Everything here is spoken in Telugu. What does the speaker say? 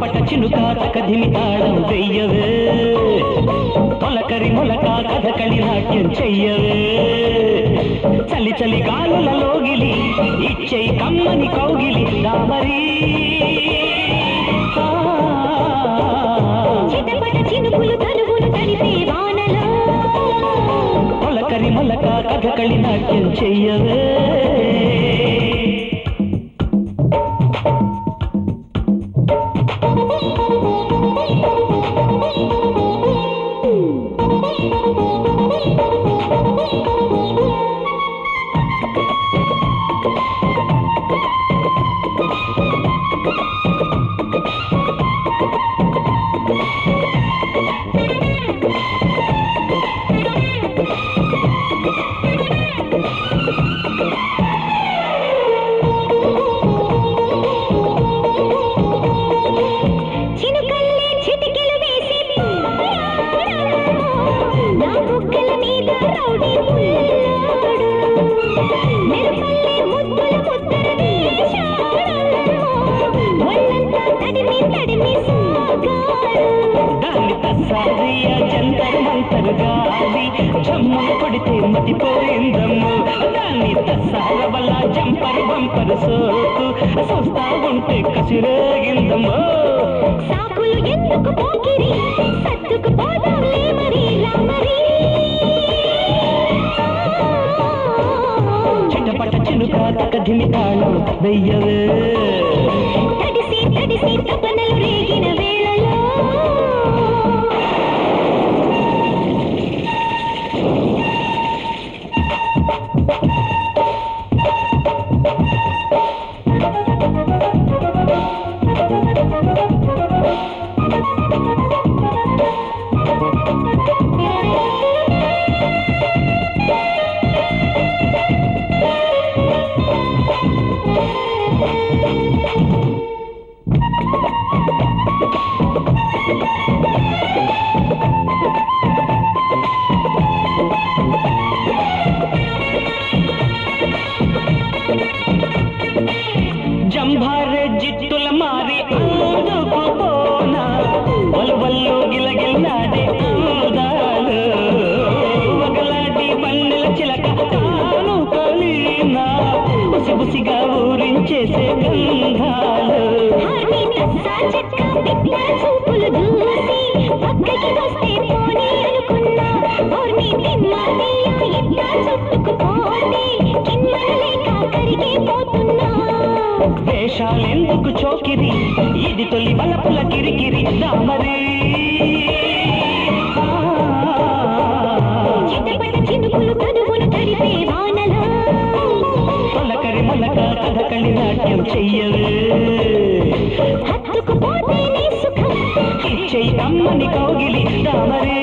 చిటపట చినుక తకధిమి తాళం వెయ్యవే తొలకరి మొలక కథకళి నాట్యం చెయ్యవే చలి చలి గాలులలోగిలి ఇచ్చై కమ్మని కౌగిలి రామరీ చిటపట చినుకులు తనువును తడిపే వానలో తొలకరి మొలక కథకళి నాట్యం చెయ్యవే జంతర్ మంతర్ గాలి జమ్ములు కొడితే మతిపోయిందమ్ము దాన్ని తస్సాల వల్ల జంపర్ బంపర్ సోకు చూస్తా ఉంటే కసిరేగిందమ్మో సాకులు ఎందుకు పోకిరి సత్తుకు పోదాంలే మరి రామరీ చిటపట చినుక తకధిమి తాళం వెయ్యవే తడిసి తడిసి తపనలు రేగిన వేళలో జంభారే జిత్తుల మారి అందుకు పోనా వల్వల్లో గిలగిల్లాడే అందాలు వగలాడి పన్నెల చిలక తాను కలినా బుసిబుసిగా ఊరించేసే గంధాలు చూపులు దూసి పక్కకి వస్తే పోనీ అనుకున్నా ఓర్ని తిమ్మా చుట్టుకుపోతే కిమ్మలేక కరిగిపోతున్నా వేషాలెందుకు చోకిరి ఇది తొలి బలపుల కిరికిరి రామరీ చిటపట చినుకులు తనువును తడిపే వానలో తొలకరి మొలక కథకళి నాట్యం చెయ్యవే హత్తుకుపోతేనే సుఖం ఇచ్చై కమ్మని కౌగిలి రామరీ